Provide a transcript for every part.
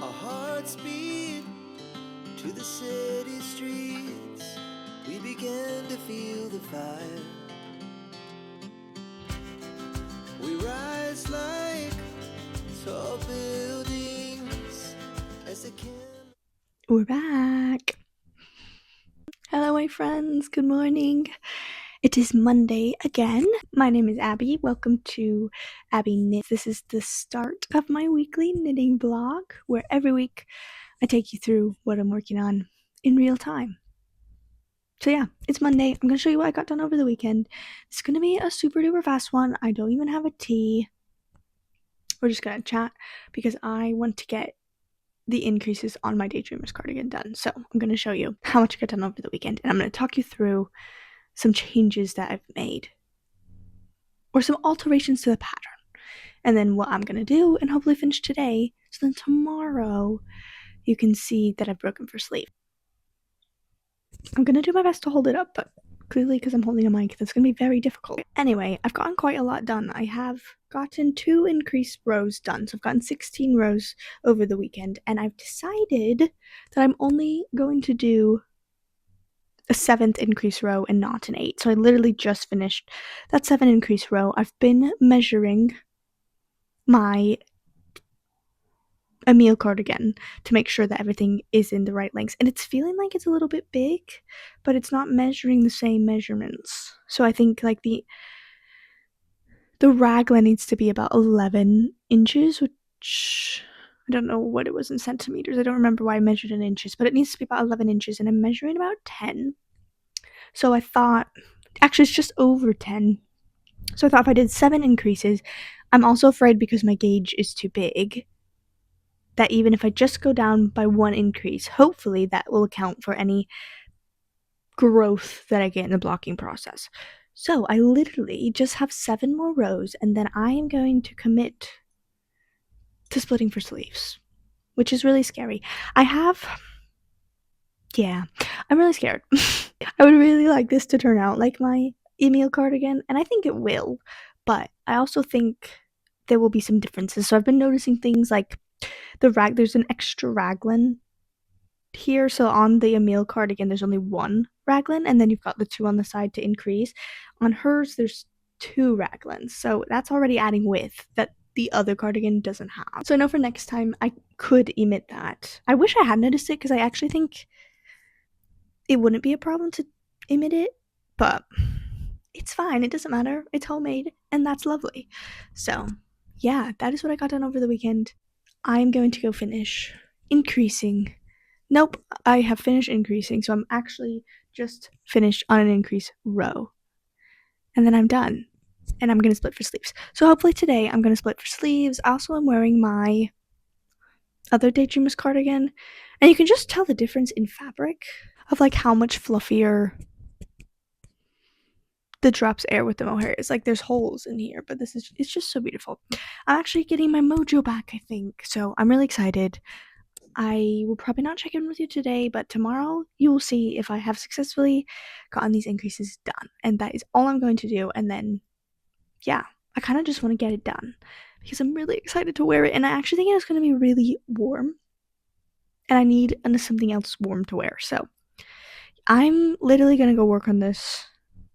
Our hearts beat to the city streets. We began to feel the fire. We rise like tall buildings as the We're back. Hello, my friends. Good morning. It is Monday again. My name is Abby. Welcome to Abbiknits. This is the start of my weekly knitting blog, where every week I take you through what I'm working on in real time. So yeah, it's Monday. I'm going to show you what I got done over the weekend. It's going to be a super duper fast one. I don't even have a tea. We're just going to chat because I want to get the increases on my Daydreamers cardigan done. So I'm going to show you how much I got done over the weekend, and I'm going to talk you through some changes that I've made or some alterations to the pattern, and then what I'm going to do and hopefully finish today, so then tomorrow you can see that I've broken for sleep. I'm going to do my best to hold it up, but clearly because I'm holding a mic, that's going to be very difficult. Anyway, I've gotten quite a lot done. I have gotten 2 increased rows done, so I've gotten 16 rows over the weekend, and I've decided that I'm only going to do a 7th increase row and not an 8. So I literally just finished that 7 increase row. I've been measuring my Emile cardigan to make sure that everything is in the right lengths, and it's feeling like it's a little bit big, but it's not measuring the same measurements. So I think like the raglan needs to be about 11 inches, which I don't know what it was in centimeters. I don't remember why I measured in inches, but it needs to be about 11 inches, and I'm measuring about 10. So I thought, actually it's just over 10. So I thought if I did 7 increases, I'm also afraid because my gauge is too big, that even if I just go down by 1 increase, hopefully that will account for any growth that I get in the blocking process. So I literally just have 7 more rows, and then I am going to commit to splitting for sleeves, which is really scary. I'm really scared. I would really like this to turn out like my Emile cardigan, and I think it will, but I also think there will be some differences. So I've been noticing things like there's an extra raglan here. So on the Emile cardigan, there's only 1 raglan, and then you've got the 2 on the side to increase. On hers, there's 2 raglans, so that's already adding width that the other cardigan doesn't have. So I know for next time I could emit that. I wish I had noticed it because I actually think it wouldn't be a problem to emit it, but it's fine. It doesn't matter. It's homemade, and that's lovely. So yeah, that is what I got done over the weekend. I'm going to go finish increasing. Nope, I have finished increasing, so I'm actually just finished on an increase row. And then I'm done. And I'm going to split for sleeves. So hopefully today I'm going to split for sleeves. Also, I'm wearing my other Daydreamers cardigan. And you can just tell the difference in fabric of like how much fluffier the drops air with the mohair is. Like there's holes in here, but it's just so beautiful. I'm actually getting my mojo back, I think. So I'm really excited. I will probably not check in with you today, but tomorrow you will see if I have successfully gotten these increases done. And that is all I'm going to do. And then, yeah, I kind of just want to get it done because I'm really excited to wear it. And I actually think it's going to be really warm. And I need something else warm to wear. So I'm literally going to go work on this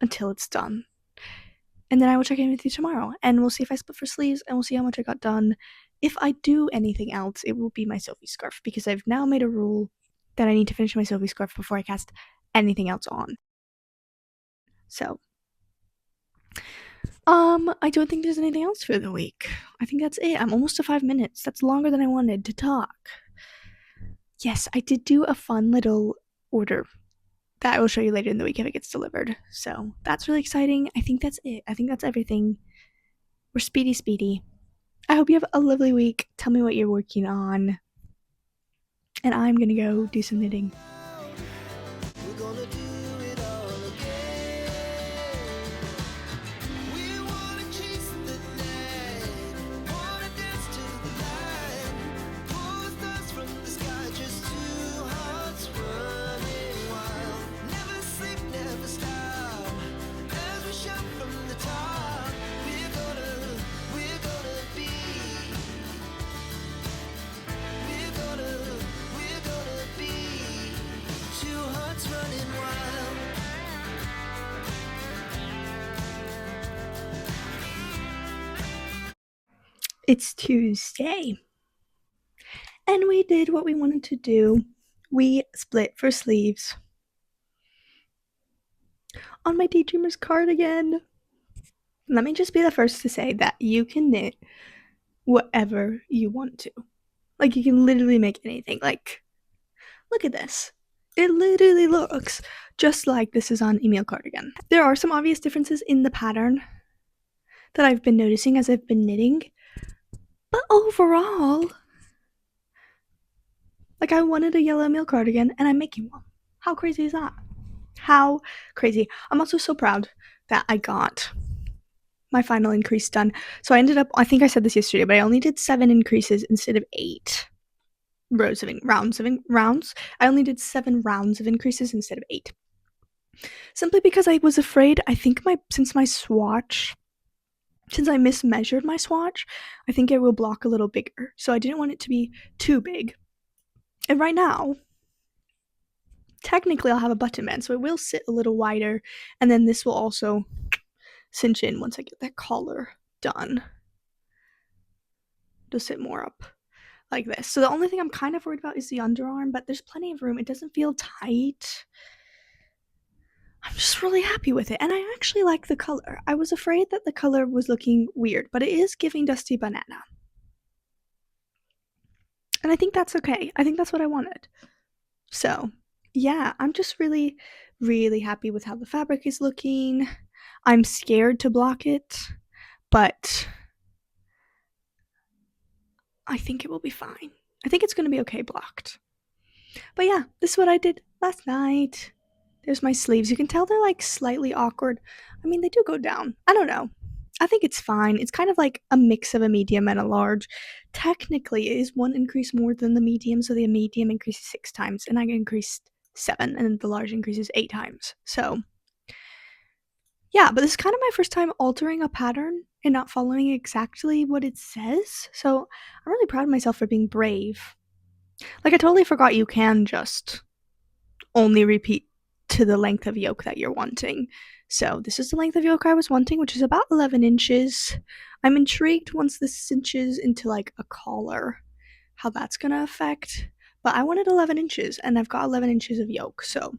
until it's done. And then I will check in with you tomorrow. And we'll see if I split for sleeves, and we'll see how much I got done. If I do anything else, it will be my Sophie scarf, because I've now made a rule that I need to finish my Sophie scarf before I cast anything else on. So, I don't think there's anything else for the week. I think that's it. I'm almost to 5 minutes. That's longer than I wanted to talk. Yes, I did do a fun little order that I will show you later in the week if it gets delivered. So, that's really exciting. I think that's it. I think that's everything. We're speedy. I hope you have a lovely week. Tell me what you're working on. And I'm gonna go do some knitting. We're gonna do it all again. We wanna chase the night, wanna dance to the light, pull stars from the sky, just 2 hearts running wild. Never sleep, never stop, as we shout from the top. We're gonna be, we're gonna It's Tuesday. And we did what we wanted to do. We split for sleeves on my Daydreamers cardigan. Let me just be the first to say that you can knit whatever you want to. Like, you can literally make anything. Like, look at this. It literally looks just like this is on Emil cardigan. There are some obvious differences in the pattern that I've been noticing as I've been knitting. But overall, like, I wanted a yellow Emil cardigan and I'm making one. How crazy is that? How crazy. I'm also so proud that I got my final increase done. So I ended up, I think I said this yesterday, but I only did 7 increases instead of 8 rounds. I only did 7 rounds of increases instead of 8. Simply because I was afraid, I think since I mismeasured my swatch, I think it will block a little bigger. So I didn't want it to be too big. And right now, technically I'll have a button band, so it will sit a little wider, and then this will also cinch in once I get that collar done. It'll sit more up like this. So the only thing I'm kind of worried about is the underarm, but there's plenty of room. It doesn't feel tight. I'm just really happy with it, and I actually like the color. I was afraid that the color was looking weird, but it is giving Dusty Banana. And I think that's okay. I think that's what I wanted. So, yeah, I'm just really, really happy with how the fabric is looking. I'm scared to block it, but I think it will be fine. I think it's going to be okay blocked. But yeah, this is what I did last night. There's my sleeves. You can tell they're like slightly awkward. I mean, they do go down. I don't know. I think it's fine. It's kind of like a mix of a medium and a large. Technically, it is 1 increase more than the medium, so the medium increases 6 times, and I increased 7, and the large increases 8 times. So, yeah, but this is kind of my first time altering a pattern and not following exactly what it says. So, I'm really proud of myself for being brave. Like, I totally forgot you can just only repeat to the length of yoke that you're wanting. So this is the length of yoke I was wanting, which is about 11 inches. I'm intrigued once this cinches into like a collar, how that's gonna affect. But I wanted 11 inches, and I've got 11 inches of yoke, so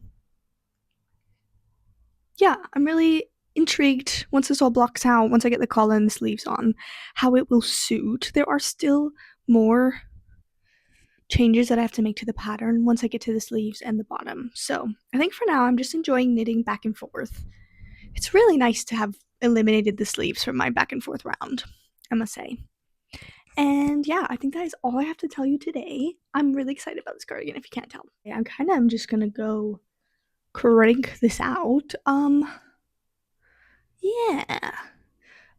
yeah, I'm really intrigued once this all blocks out, once I get the collar and the sleeves on, how it will suit. There are still more changes that I have to make to the pattern once I get to the sleeves and the bottom. So I think for now I'm just enjoying knitting back and forth. It's really nice to have eliminated the sleeves from my back and forth round, I must say. And yeah, I think that is all I have to tell you today. I'm really excited about this cardigan, if you can't tell. I'm just gonna go crank this out. Yeah.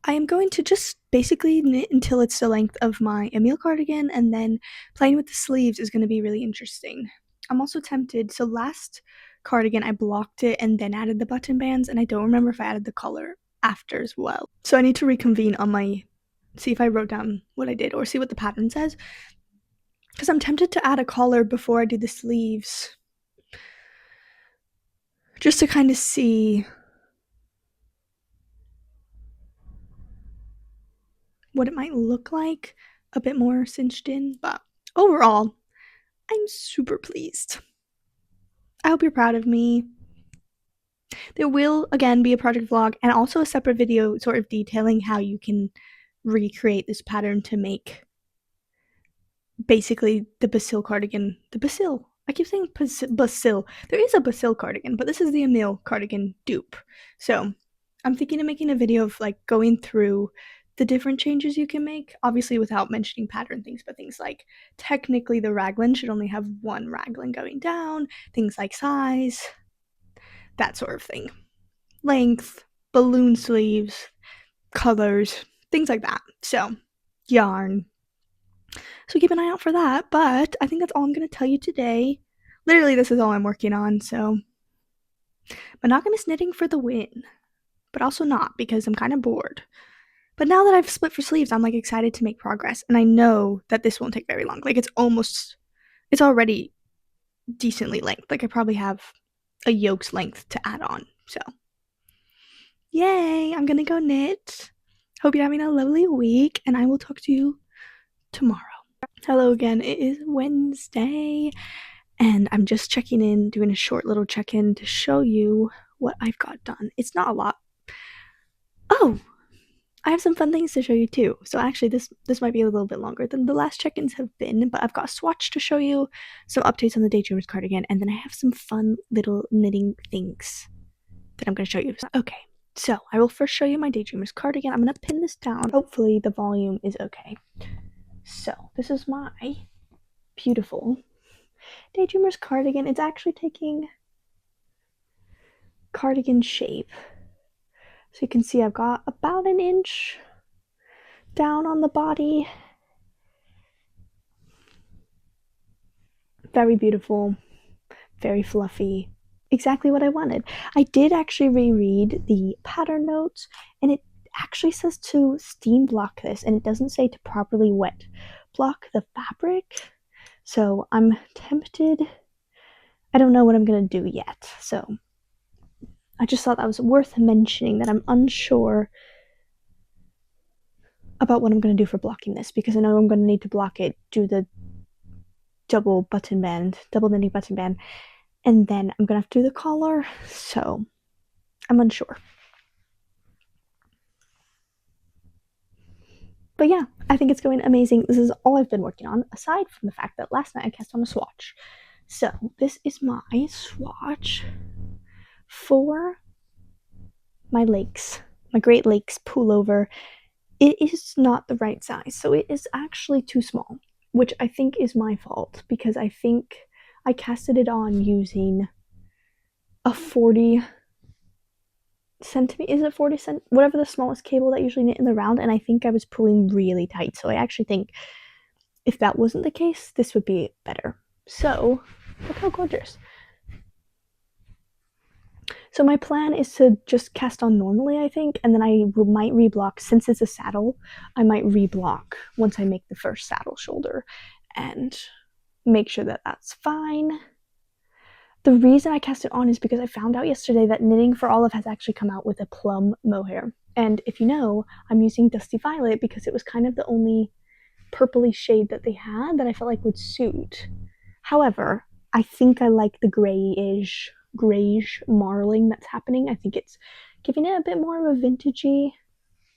I am going to just basically knit until it's the length of my Emil cardigan, and then playing with the sleeves is going to be really interesting. I'm also tempted, so last cardigan I blocked it and then added the button bands, and I don't remember if I added the collar after as well. So I need to reconvene on see if I wrote down what I did or see what the pattern says, because I'm tempted to add a collar before I do the sleeves, just to kind of see what it might look like a bit more cinched in. But overall, I'm super pleased. I hope you're proud of me. There will again be a project vlog and also a separate video sort of detailing how you can recreate this pattern to make basically the Basil cardigan. I keep saying Basil. There is a Basil cardigan, but this is the Emil cardigan dupe. So I'm thinking of making a video of like going through the different changes you can make, obviously without mentioning pattern things, but things like technically the raglan should only have 1 raglan going down, things like size, that sort of thing. Length, balloon sleeves, colors, things like that. So, yarn. So keep an eye out for that, but I think that's all I'm going to tell you today. Literally, this is all I'm working on, so monogamous knitting for the win. But also not, because I'm kind of bored. But now that I've split for sleeves, I'm like excited to make progress, and I know that this won't take very long. Like it's already decently length. Like I probably have a yoke's length to add on. So, yay! I'm gonna go knit. Hope you're having a lovely week, and I will talk to you tomorrow. Hello again. It is Wednesday, and I'm just checking in, doing a short little check-in to show you what I've got done. It's not a lot. Oh, I have some fun things to show you too. So actually, this might be a little bit longer than the last check-ins have been, but I've got a swatch to show you, some updates on the Daydreamers cardigan, and then I have some fun little knitting things that I'm going to show you. Okay, so I will first show you my Daydreamers cardigan. I'm going to pin this down. Hopefully the volume is okay. So this is my beautiful Daydreamers cardigan. It's actually taking cardigan shape. So you can see I've got about an inch down on the body. Very beautiful, very fluffy. Exactly what I wanted. I did actually reread the pattern notes, and it actually says to steam block this, and it doesn't say to properly wet block the fabric. So I'm tempted. I don't know what I'm going to do yet. So I just thought that was worth mentioning, that I'm unsure about what I'm going to do for blocking this, because I know I'm going to need to block it, do the double knitting button band, and then I'm going to have to do the collar. So I'm unsure. But yeah, I think it's going amazing. This is all I've been working on, aside from the fact that last night I cast on a swatch. So this is my swatch for my lakes, my Great Lakes pullover. It is not the right size, so it is actually too small, which I think is my fault, because I think I casted it on using a 40 centimeter, is it 40 cent, whatever the smallest cable that usually knit in the round, and I think I was pulling really tight. So I actually think if that wasn't the case, this would be better. So look how gorgeous. So my plan is to just cast on normally, I think, and then I might reblock. Since it's a saddle, I might reblock once I make the first saddle shoulder and make sure that that's fine. The reason I cast it on is because I found out yesterday that Knitting for Olive has actually come out with a plum mohair. And if you know, I'm using Dusty Violet because it was kind of the only purpley shade that they had that I felt like would suit. However, I think I like the grayish marling that's happening. I think it's giving it a bit more of a vintagey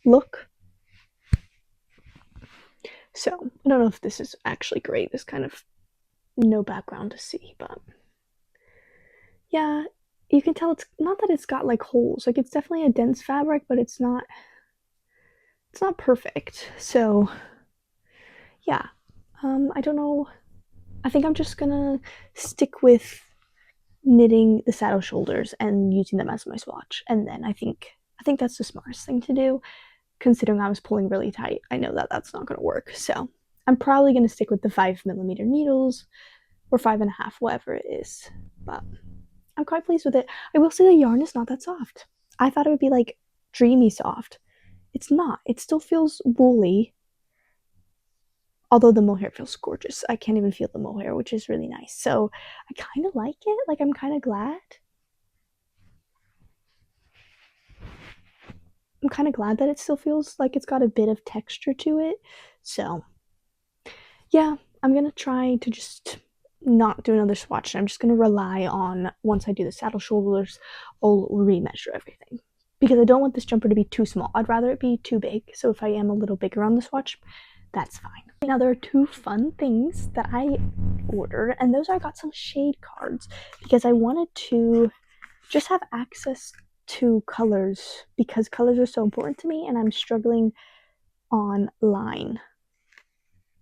look. So I don't know if this is actually great. There's kind of no background to see, but yeah, you can tell it's not that it's got like holes. Like, it's definitely a dense fabric, but it's not perfect. So yeah, I don't know. I think I'm just gonna stick with knitting the saddle shoulders and using them as my swatch, and then I think that's the smartest thing to do, considering I was pulling really tight. I know that that's not going to work, so I'm probably going to stick with the 5mm needles, or 5.5, whatever it is, but I'm quite pleased with it. I will say the yarn is not that soft. I thought it would be like dreamy soft. It's not. It still feels woolly, although the mohair feels gorgeous. I can't even feel the mohair, which is really nice. So I kind of like it. Like, I'm kind of glad. I'm kind of glad that it still feels like it's got a bit of texture to it. So yeah, I'm going to try to just not do another swatch. I'm just going to rely on, once I do the saddle shoulders, I'll remeasure everything. Because I don't want this jumper to be too small. I'd rather it be too big. So if I am a little bigger on the swatch, that's fine. Now, there are two fun things that I ordered, and those are, I got some shade cards because I wanted to just have access to colors, because colors are so important to me, and I'm struggling online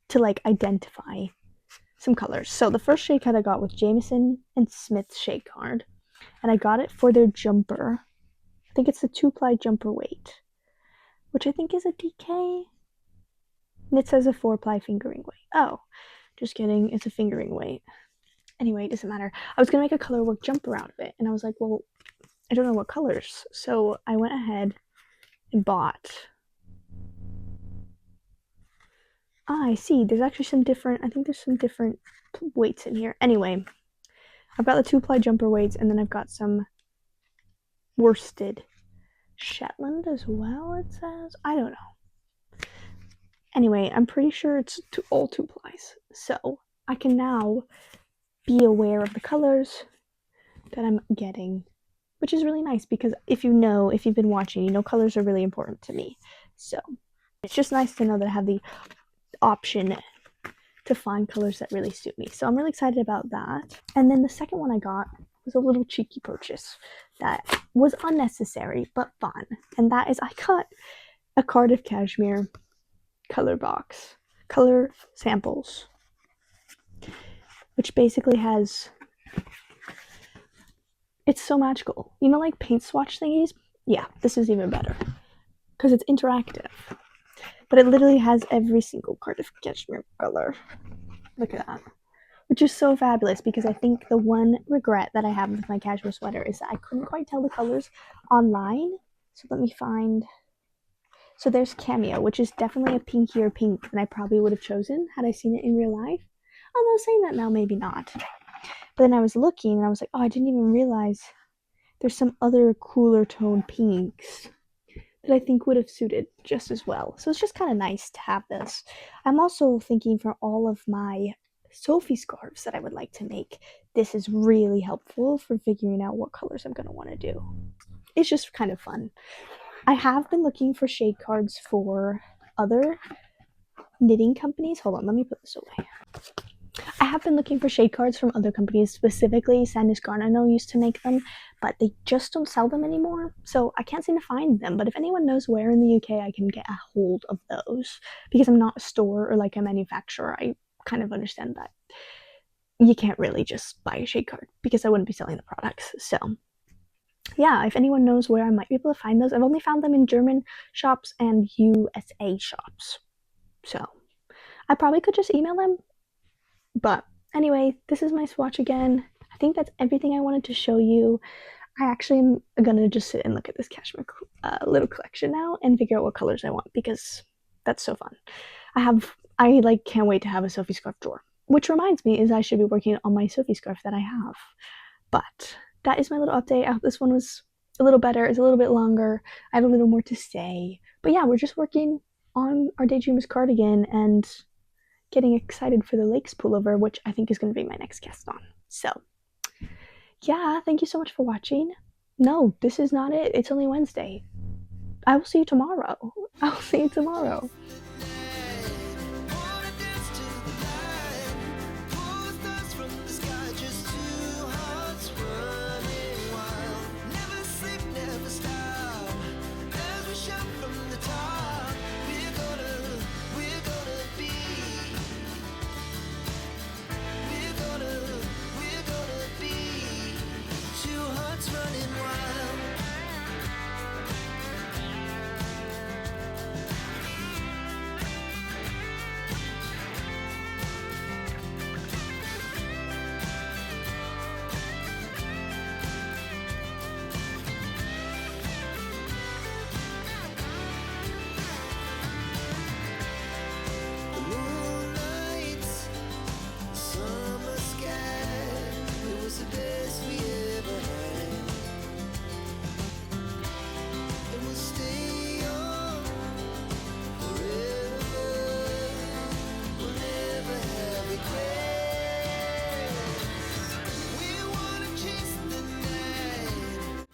to like identify some colors. So the first shade card I got was Jameson and Smith's shade card, and I got it for their jumper. I think it's the 2-ply jumper weight, which I think is a DK. And it says a 4-ply fingering weight. Oh, just kidding. It's a fingering weight. Anyway, it doesn't matter. I was going to make a color work jumper out of it. And I was like, well, I don't know what colors. So I went ahead and bought. I see. There's actually some different, I think there's some different weights in here. Anyway, I've got the 2-ply jumper weights, and then I've got some worsted Shetland as well, it says. I don't know. Anyway, I'm pretty sure it's all 2-plies. So I can now be aware of the colors that I'm getting, which is really nice because if you've been watching, you know colors are really important to me. So it's just nice to know that I have the option to find colors that really suit me. So I'm really excited about that. And then the second one I got was a little cheeky purchase that was unnecessary but fun. And that is I got a Cardiff cashmere color box, color samples, which basically has, it's so magical. You know, like paint swatch thingies? Yeah, this is even better because it's interactive. But it literally has every single Cardiff cashmere color. Look at that. Which is so fabulous because I think the one regret that I have with my cashmere sweater is that I couldn't quite tell the colors online. So let me find. So there's Cameo, which is definitely a pinkier pink than I probably would have chosen had I seen it in real life. Although saying that now, maybe not. But then I was looking and I was like, oh, I didn't even realize there's some other cooler tone pinks that I think would have suited just as well. So it's just kind of nice to have this. I'm also thinking for all of my Sophie scarves that I would like to make, this is really helpful for figuring out what colors I'm going to want to do. It's just kind of fun. I have been looking for shade cards for other knitting companies. Hold on, let me put this away. I have been looking for shade cards from other companies, specifically Sandnes Garn. I know used to make them, but they just don't sell them anymore, so I can't seem to find them. But if anyone knows where in the UK I can get a hold of those, because I'm not a store or like a manufacturer, I kind of understand that you can't really just buy a shade card because I wouldn't be selling the products. So yeah, if anyone knows where I might be able to find those, I've only found them in German shops and USA shops. So I probably could just email them. But anyway, this is my swatch again. I think that's everything I wanted to show you. I actually am gonna just sit and look at this cashmere little collection now and figure out what colors I want because that's so fun. I like can't wait to have a Sophie scarf drawer. Which reminds me is I should be working on my Sophie scarf that I have. But that is my little update. I hope this one was a little better. It's a little bit longer. I have a little more to say. But yeah, we're just working on our Daydreamers cardigan and getting excited for the lakes pullover, which I think is going to be my next guest on. So yeah, thank you so much for watching. No, this is not it. It's only Wednesday. I will see you tomorrow. I will see you tomorrow. Wanna dance to the light, pull stars from the sky, just two hearts running wild. Never sleep, never stop, as we shout from the top. We're gonna be, we're gonna be two hearts running wild. The moonlight, summer sky, it was the best we ever had. And we'll stay on forever, we'll never have regrets. We wanna chase the night.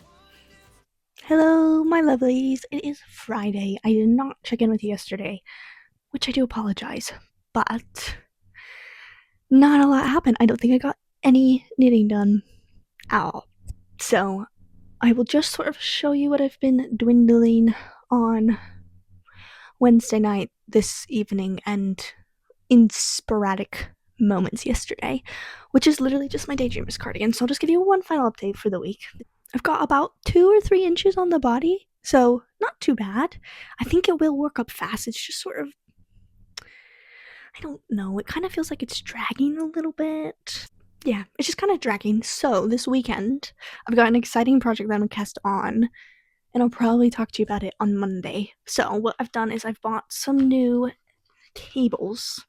Hello, my lovelies. It is Friday. I did not check in with you yesterday, which I do apologize, but not a lot happened. I don't think I got any knitting done at all. So I will just sort of show you what I've been dwindling on Wednesday night, this evening, and in sporadic moments yesterday, which is literally just my Daydreamers cardigan. So I'll just give you one final update for the week. I've got about 2 or 3 inches on the body, so not too bad. I think it will work up fast. It's just sort of, I don't know, it kind of feels like it's dragging a little bit. Yeah, it's just kind of dragging. So this weekend, I've got an exciting project that I'm cast on, and I'll probably talk to you about it on Monday. So what I've done is I've bought some new cables.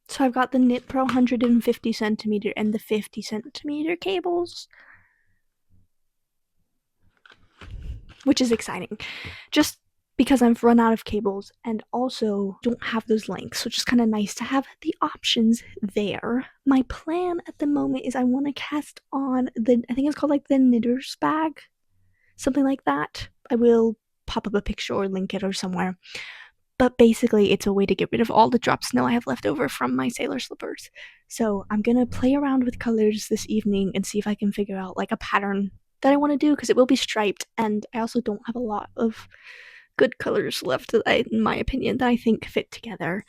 So I've got the Knit Pro 150 centimeter and the 50 centimeter cables. which is exciting. Just because I've run out of cables and also don't have those links, so it's just kind of nice to have the options there. My plan at the moment is I want to cast on I think it's called like the knitter's bag, something like that. I will pop up a picture or link it or somewhere. But basically, it's a way to get rid of all the drop snow I have left over from my sailor slippers. So I'm gonna play around with colors this evening and see if I can figure out like a pattern that I want to do, because it will be striped, and I also don't have a lot of good colors left, in my opinion, that I think fit together.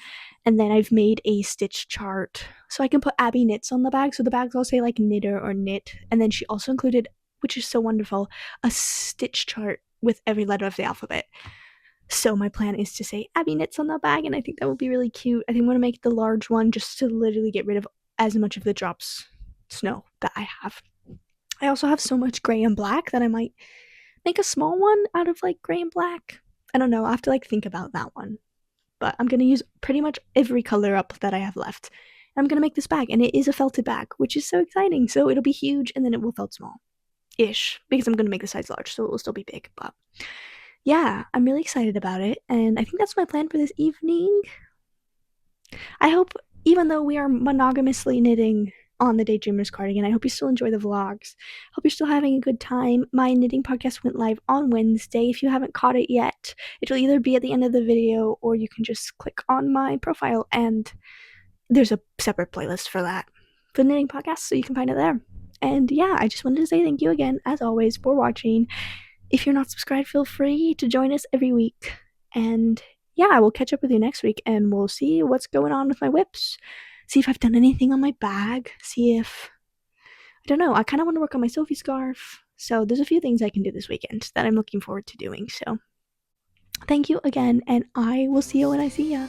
And then I've made a stitch chart so I can put Abbiknits on the bag. So the bags all say like knitter or knit. And then she also included, which is so wonderful, a stitch chart with every letter of the alphabet. So my plan is to say Abbiknits on the bag, and I think that will be really cute. I think I'm going to make the large one just to literally get rid of as much of the drops snow that I have. I also have so much gray and black that I might make a small one out of like gray and black. I don't know, I'll have to like think about that one. But I'm going to use pretty much every color up that I have left. And I'm going to make this bag, and it is a felted bag, which is so exciting. So it'll be huge, and then it will felt small-ish, because I'm going to make the size large, so it will still be big. But yeah, I'm really excited about it, and I think that's my plan for this evening. I hope, even though we are monogamously knitting on the Daydreamers cardigan, I hope you still enjoy the vlogs. Hope you're still having a good time. My knitting podcast went live on Wednesday. If you haven't caught it yet, it'll either be at the end of the video, or you can just click on my profile and there's a separate playlist for that, for the knitting podcast, so you can find it there. And yeah, I just wanted to say thank you again, as always, for watching. If you're not subscribed, feel free to join us every week. And yeah, I will catch up with you next week, and we'll see what's going on with my whips. See if I've done anything on my bag. See if, I don't know, I kind of want to work on my Sophie scarf. So there's a few things I can do this weekend that I'm looking forward to doing. So thank you again, and I will see you when I see ya.